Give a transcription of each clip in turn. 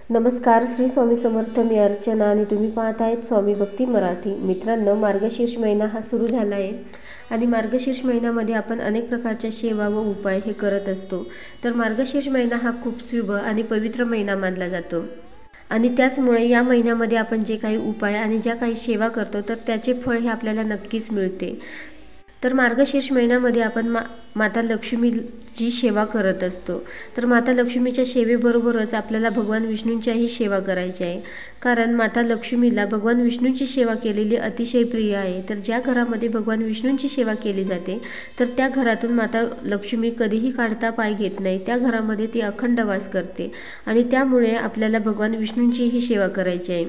नमस्कार. श्री स्वामी समर्थ. मी अर्चना आणि तुम्ही पाहत आहेत स्वामी भक्ती मराठी. मित्रांनो, मार्गशीर्ष महिना हा सुरू झाला आहे आणि मार्गशीर्ष महिन्यामध्ये आपण अनेक प्रकारच्या सेवा व उपाय हे करत असतो. तर मार्गशीर्ष महिना हा खूप शुभ आणि पवित्र महिना मानला जातो आणि त्याचमुळे या महिन्यामध्ये आपण जे काही उपाय आणि ज्या काही सेवा करतो तर त्याचे फळ हे आपल्याला नक्कीच मिळते. तर मार्गशीर्ष महिन्यामध्ये आपण माता लक्ष्मीची सेवा करत असतो. तर माता लक्ष्मीच्या सेवेबरोबरच आपल्याला भगवान विष्णूंच्याही सेवा करायची आहे, कारण माता लक्ष्मीला भगवान विष्णूंची सेवा केलेली अतिशय प्रिय आहे. तर ज्या घरामध्ये भगवान विष्णूंची सेवा केली जाते तर त्या घरातून माता लक्ष्मी कधीही काढता पाय घेत नाही. त्या घरामध्ये ती अखंड वास करते आणि त्यामुळे आपल्याला भगवान विष्णूंचीही सेवा करायची आहे.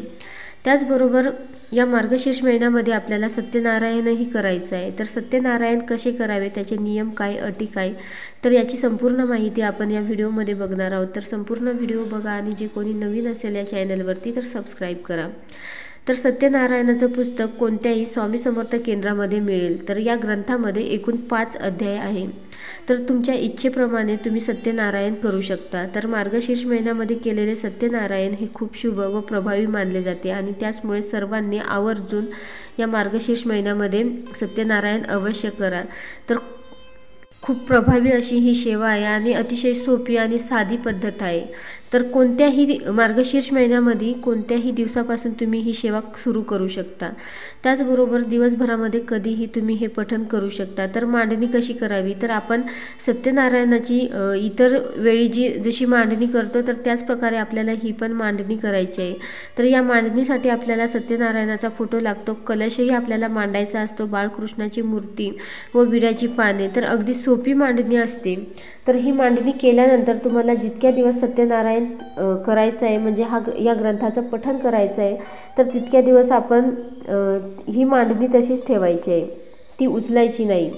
त्याचबरोबर या मार्गशीर्ष महिन्यामध्ये आपल्याला सत्यनारायणही करायचं आहे. तर सत्यनारायण कसे करावे, त्याचे नियम काय, अटी काय, तर याची संपूर्ण माहिती आपण या व्हिडिओमध्ये बघणार आहोत. तर संपूर्ण व्हिडिओ बघा आणि जे कोणी नवीन असेल या चॅनलवरती तर सबस्क्राईब करा. तर सत्यनारायणाचं पुस्तक कोणत्याही स्वामी समर्थ केंद्रामध्ये मिळेल. तर या ग्रंथामध्ये एकूण 5 अध्याय आहे. तर तुमच्या इच्छेप्रमाणे तुम्ही सत्यनारायण करू शकता. तर मार्गशीर्ष महिन्यामध्ये केलेले सत्यनारायण हे खूप शुभ व प्रभावी मानले जाते आणि त्याचमुळे सर्वांनी आवर्जून या मार्गशीर्ष महिन्यामध्ये सत्यनारायण अवश्य करा. तर खूप प्रभावी अशी ही सेवा आहे आणि अतिशय सोपी आणि साधी पद्धत आहे. तर कोणत्याही मार्गशीर्ष महिन्यामध्ये कोणत्याही दिवसापासून तुम्ही ही सेवा सुरू करू शकता. त्याचबरोबर दिवसभरामध्ये कधीही तुम्ही हे पठण करू शकता. तर मांडणी कशी करावी, तर आपण सत्यनारायणाची इतर वेळी जशी मांडणी करतो तर त्याच प्रकारे आपल्याला ही पण मांडणी करायची आहे. तर या मांडणीसाठी आपल्याला सत्यनारायणाचा फोटो लागतो, कलशही आपल्याला मांडायचा असतो, बाळकृष्णाची मूर्ती व विड्याची पाने. तर अगदी सोपी मांडणी असते. तर ही मांडणी केल्यानंतर तुम्हाला जितक्या दिवस सत्यनारायण करायचं आहे, म्हणजे या ग्रंथाचं पठण करायचं आहे, तर तितक्या दिवस आपण ही मांडणी तशीच ठेवायची आहे, ती उचलायची नाही.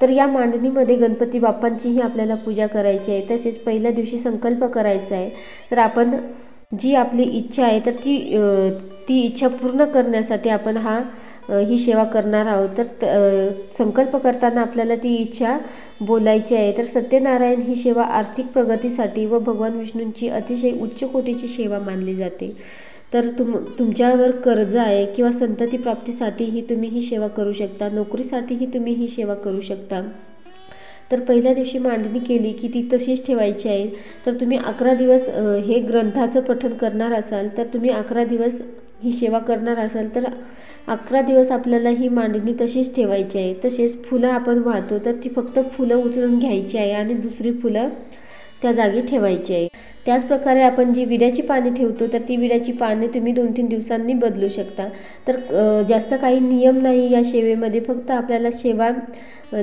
तर या मांडणीमध्ये गणपती बाप्पांचीही आपल्याला पूजा करायची आहे. तसेच पहिल्या दिवशी संकल्प करायचा आहे. तर आपण जी आपली इच्छा आहे तर ती इच्छा पूर्ण करण्यासाठी आपण ही सेवा करणार आहोत. तर संकल्प करताना आपल्याला ती इच्छा बोलायची आहे. तर सत्यनारायण ही सेवा आर्थिक प्रगतीसाठी व भगवान विष्णूंची अतिशय उच्च कोटीची सेवा मानली जाते. तर तुमच्यावर कर्ज आहे किंवा संतती प्राप्तीसाठीही तुम्ही ही सेवा करू शकता, नोकरीसाठीही तुम्ही ही सेवा करू शकता. तर पहिल्या दिवशी मांडणी केली की ती तशीच ठेवायची आहे. तर तुम्ही 11 दिवस हे ग्रंथाचं पठण करणार असाल, तर तुम्ही 11 दिवस ही सेवा करणार असाल तर 11 दिवस आपल्याला ही मांडणी तशीच ठेवायची आहे. तसेच फुलं आपण वाहतो तर ती फक्त फुलं उचलून घ्यायची आहे आणि दुसरी फुलं त्या जागी ठेवायची आहे. त्याचप्रकारे आपण जी विड्याची पाने ठेवतो तर ती विड्याची पाने तुम्ही 2-3 दिवसांनी बदलू शकता. तर जास्त काही नियम नाही या सेवेमध्ये. फक्त आपल्याला सेवा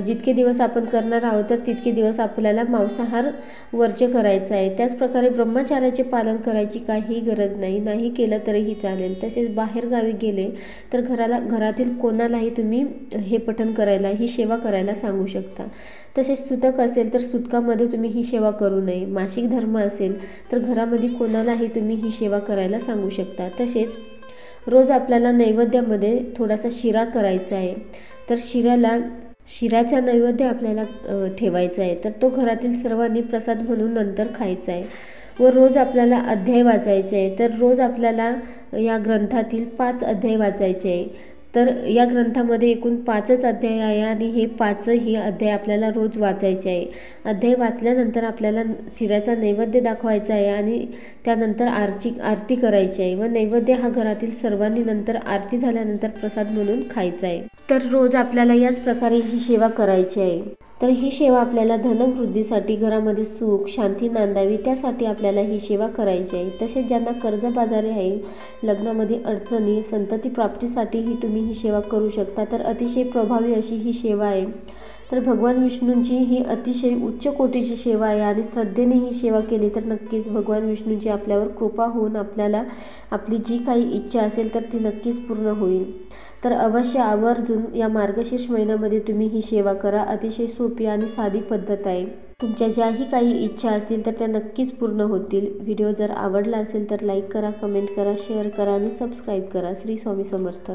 जितके दिवस आपण करणार आहोत तर तितके दिवस आपल्याला मांसाहार वर्ज्य करायचा आहे. त्याचप्रकारे ब्रह्मचार्याचे पालन करायची काहीही गरज नाही, नाही केलं तरीही चालेल. तसेच बाहेरगावी गेले तर घरातील कोणालाही तुम्ही हे पठण करायला, ही सेवा करायला सांगू शकता. तसेच सुतक असेल तर सुतकामध्ये तुम्ही ही सेवा करू नये. मासिक धर्म असेल तर घरामध्ये कोणालाही तुम्ही ही सेवा करायला सांगू शकता. तसेच रोज आपल्याला नैवेद्यामध्ये थोडासा शिरा करायचा आहे. तर शिऱ्याचा नैवेद्य आपल्याला ठेवायचा आहे. तर तो घरातील सर्वांनी प्रसाद म्हणून नंतर खायचा आहे. व रोज आपल्याला अध्याय वाचायचे आहे. तर रोज आपल्याला या ग्रंथातील 5 अध्याय वाचायचे आहे. तर या ग्रंथामध्ये एकूण 5च अध्याय आहे आणि हे 5ही अध्याय आपल्याला रोज वाचायचे आहे. अध्याय वाचल्यानंतर आपल्याला शिऱ्याचा नैवेद्य दाखवायचा आहे आणि त्यानंतर आरती करायची आहे व नैवेद्य हा घरातील सर्वांनी नंतर आरती झाल्यानंतर प्रसाद म्हणून खायचा आहे. तर रोज आपल्याला याच प्रकारे ही सेवा करायची आहे. तर ही सेवा आपल्याला धनवृद्धीसाठी, घरामध्ये सुख शांती नांदावी त्यासाठी आपल्याला ही सेवा करायची आहे. तसेच ज्यांना कर्जबाजारी आहे, लग्नामध्ये अडचणी, संतती प्राप्तीसाठीही तुम्ही ही सेवा करू शकता. तर अतिशय प्रभावी अशी ही सेवा आहे. तर भगवान विष्णूंची ही अतिशय उच्च कोटीची सेवा आहे आणि श्रद्धेने ही सेवा केली तर नक्कीच भगवान विष्णूंची आपल्यावर कृपा होऊन आपल्याला आपली जी काही इच्छा असेल तर ती नक्कीच पूर्ण होईल. तर अवश्य आवर्जून या मार्गशीर्ष महिन्यामध्ये तुम्ही ही सेवा करा. अतिशय सोपी आणि साधी पद्धत आहे. तुमच्या ज्याही काही इच्छा असतील तर त्या नक्कीच पूर्ण होतील. व्हिडिओ जर आवडला असेल तर लाईक करा, कमेंट करा, शेअर करा आणि सबस्क्राईब करा. श्री स्वामी समर्थ.